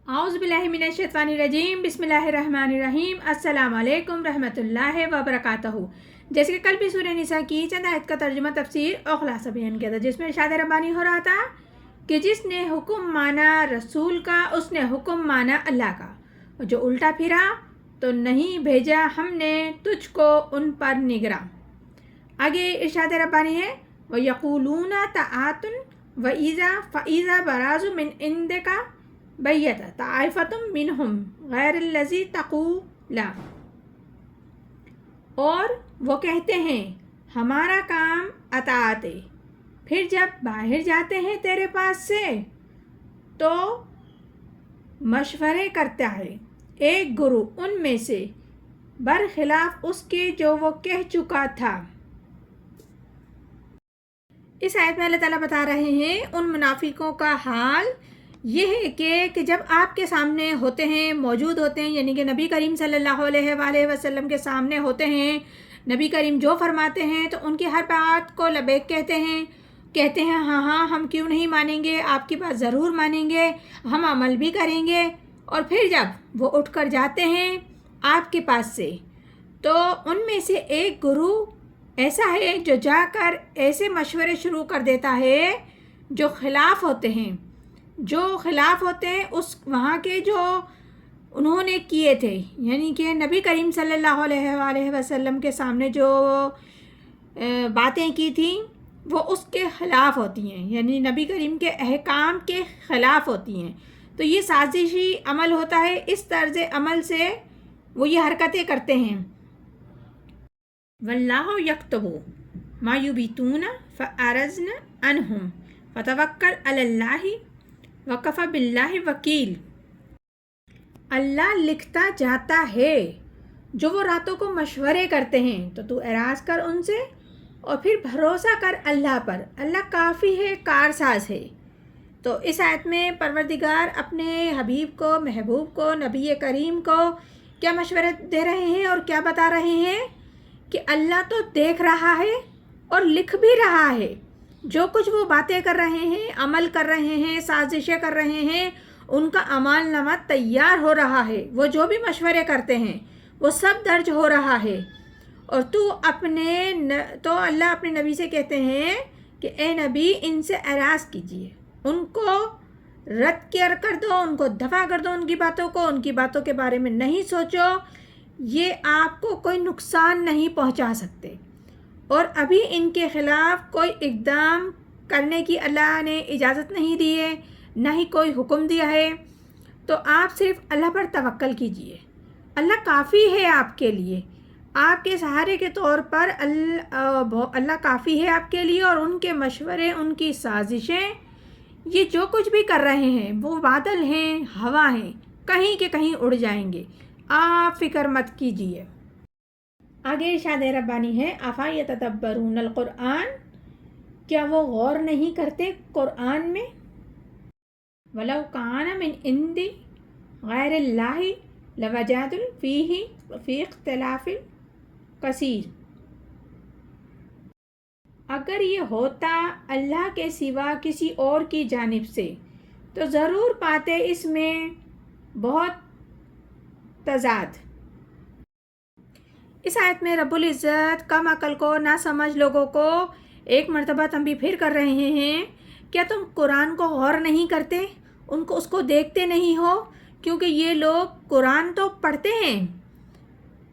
आउज़ बिल्लाहि मिनश शैतानिर रजीम बिस्मिल्लाहिर रहमानिर रहीम अस्सलाम वालेकुम रहमतुल्लाहि व बरकातहू। जैसे कि कल भी सूरह निसा की चंद आयत का तर्जुमा तफसीर और खुलासा बयान किया था, जिसमें इरशाद रब्बानी हो रहा था कि जिसने हुक्म माना रसूल का उसने हुक्म माना अल्लाह का, और जो उल्टा फिरा तो नहीं भेजा हमने तुझको उन पर निगरां। आगे इरशाद रब्बानी है व यक़ूलूना तआतुन व इज़ा बराज़ु मिन इंदिका बैयत ताइफतुम मिनहुम गैरल्लज़ी तक़ूला। और वो कहते हैं हमारा काम अताअत है, फिर जब बाहर जाते हैं तेरे पास से तो मशवरे करता है एक गुरु उनमें से बरखिलाफ उसके जो वो कह चुका था। इस आयत में अल्लाह ताला बता रहे हैं उन मुनाफिकों का हाल ये है कि जब आपके सामने होते हैं, मौजूद होते हैं, यानी कि नबी करीम सल्लल्लाहु अलैहि वसल्लम के सामने होते हैं, नबी करीम जो फरमाते हैं तो उनकी हर बात को लबैक कहते हैं हाँ हाँ हम क्यों नहीं मानेंगे, आपकी बात ज़रूर मानेंगे, हम अमल भी करेंगे। और फिर जब वो उठकर जाते हैं आपके पास से तो उनमें से एक गुरु ऐसा है जो जाकर ऐसे मशवरे शुरू कर देता है जो खिलाफ होते हैं उस वहाँ के जो उन्होंने किए थे, यानी कि नबी करीम सल्लल्लाहु अलैहि वसल्लम के सामने जो बातें की थी वो उसके ख़िलाफ़ होती हैं, यानी नबी करीम के अहकाम के ख़िलाफ़ होती हैं। तो ये साजिशी अमल होता है, इस तर्ज़ अमल से वो ये हरकतें करते हैं। वल्लाहु यक्तबु मा युबीतून फ़अरज़्न अन्हुम फ़तवक्कल अलल्लाहि वकफ़ा बिल्लाहि वकील। अल्लाह लिखता जाता है जो वो रातों को मशवरे करते हैं, तो तू एराज़ कर उनसे और फिर भरोसा कर अल्लाह पर, अल्लाह काफ़ी है, कारसाज है। तो इस आयत में परवरदिगार अपने हबीब को, महबूब को, नबी करीम को क्या मशवरे दे रहे हैं और क्या बता रहे हैं कि अल्लाह तो देख रहा है और लिख भी रहा है। जो कुछ वो बातें कर रहे हैं, अमल कर रहे हैं, साजिशें कर रहे हैं, उनका अमालनामा तैयार हो रहा है। वो जो भी मशवरे करते हैं वो सब दर्ज हो रहा है। और तो अल्लाह अपने नबी से कहते हैं कि ए नबी इनसे एराज़ कीजिए, उनको रद्द कर दो, उनको दफ़ा कर दो, उनकी बातों के बारे में नहीं सोचो, ये आपको कोई नुकसान नहीं पहुंचा सकते। और अभी इनके ख़िलाफ़ कोई इक़दाम करने की अल्लाह ने इजाज़त नहीं दी है, ना ही कोई हुक्म दिया है। तो आप सिर्फ़ अल्लाह पर तवक्कल कीजिए, अल्लाह काफ़ी है आपके लिए, आपके सहारे के तौर पर अल्लाह काफ़ी है आपके लिए। और उनके मशवरे, उनकी साजिशें, ये जो कुछ भी कर रहे हैं वो बादल हैं, हवा हैं, कहीं के कहीं उड़ जाएंगे, आप फ़िक्र मत कीजिए। आगे इरशाद रब्बानी है अफ़ा यतदब्बरूनल क़ुरआन, क्या वो गौर नहीं करते कुरान में। वलौ कान मिन इंदी गैरिल्लाहि लवजदू फ़ीही इख्तिलाफ़िन कसीर। अगर ये होता अल्लाह के सिवा किसी और की जानिब से तो ज़रूर पाते इसमें बहुत तज़ाद। इस आयत में रब्बुल इज़्ज़त कम अकल को, ना समझ लोगों को एक मर्तबा तंबीह फिर कर रहे हैं, क्या तुम कुरान को गौर नहीं करते, उसको देखते नहीं हो। क्योंकि ये लोग कुरान तो पढ़ते हैं,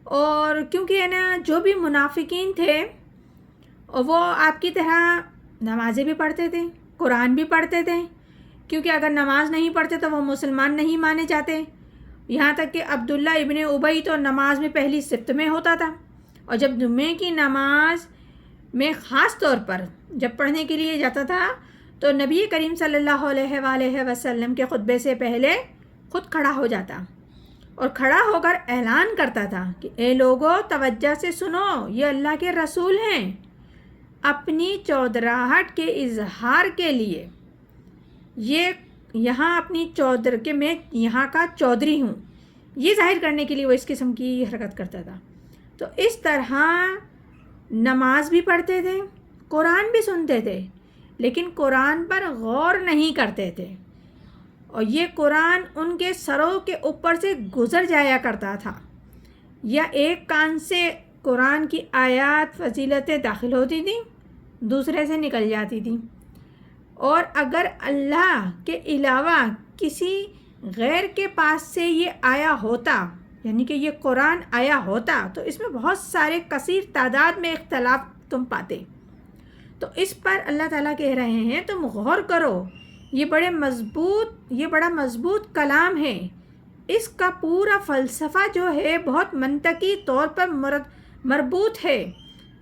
और क्योंकि है ना जो भी मुनाफिकीन थे वो आपकी तरह नमाज़ें भी पढ़ते थे, कुरान भी पढ़ते थे, क्योंकि अगर नमाज नहीं पढ़ते तो वो मुसलमान नहीं माने जाते। यहाँ तक कि अब्दुल्ला इब्ने उबई तो नमाज में पहली सिफ्त में होता था, और जब जुम्मे की नमाज में ख़ास तौर पर जब पढ़ने के लिए जाता था तो नबी करीम सल्लल्लाहु अलैहि वसल्लम के खुतबे से पहले ख़ुद खड़ा हो जाता और खड़ा होकर ऐलान करता था कि ए लोगों तवज्जो से सुनो, ये अल्लाह के रसूल हैं, अपनी चौधराहट के इजहार के लिए ये यहाँ अपनी चौधर के मैं यहाँ का चौधरी हूँ, ये जाहिर करने के लिए वो इस किस्म की हरकत करता था। तो इस तरह नमाज भी पढ़ते थे, कुरान भी सुनते थे, लेकिन कुरान पर गौर नहीं करते थे। اور یہ قرآن ان کے سروں کے اوپر سے گزر جایا کرتا تھا، یا ایک کان سے قرآن کی آیات فضیلتیں داخل ہوتی تھیں، دوسرے سے نکل جاتی تھیں، اور اگر اللہ کے علاوہ کسی غیر کے پاس سے یہ آیا ہوتا، یعنی کہ یہ قرآن آیا ہوتا، تو اس میں بہت سارے کثیر تعداد میں اختلاف تم پاتے۔ تو اس پر اللہ تعالیٰ کہہ رہے ہیں تم غور کرو، یہ بڑا مضبوط کلام ہے، اس کا پورا فلسفہ جو ہے بہت منطقی طور پر مربوط ہے،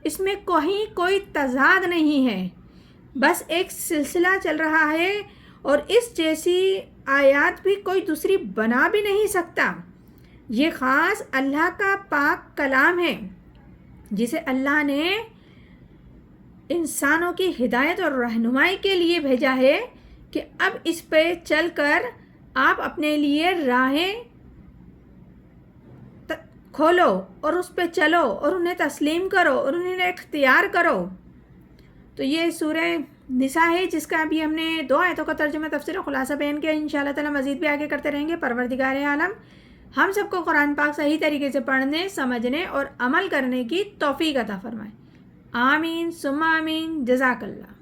اس میں کوئی تضاد نہیں ہے، بس ایک سلسلہ چل رہا ہے، اور اس جیسی آیات بھی کوئی دوسری بنا بھی نہیں سکتا۔ یہ خاص اللہ کا پاک کلام ہے جسے اللہ نے انسانوں کی ہدایت اور رہنمائی کے لیے بھیجا ہے کہ اب اس پہ چل کر آپ اپنے لیے راہیں کھولو اور اس پہ چلو اور انہیں تسلیم کرو اور انہیں اختیار کرو۔ تو یہ سورہ نساء ہے جس کا ابھی ہم نے 2 آیتوں کا ترجمہ تفسیر و خلاصہ بیان کیا۔ انشاءاللہ تعالی مزید بھی آگے کرتے رہیں گے۔ پروردگار عالم ہم سب کو قرآن پاک صحیح طریقے سے پڑھنے، سمجھنے اور عمل کرنے کی توفیق عطا فرمائے۔ آمین ثم آمین۔ جزاک اللہ۔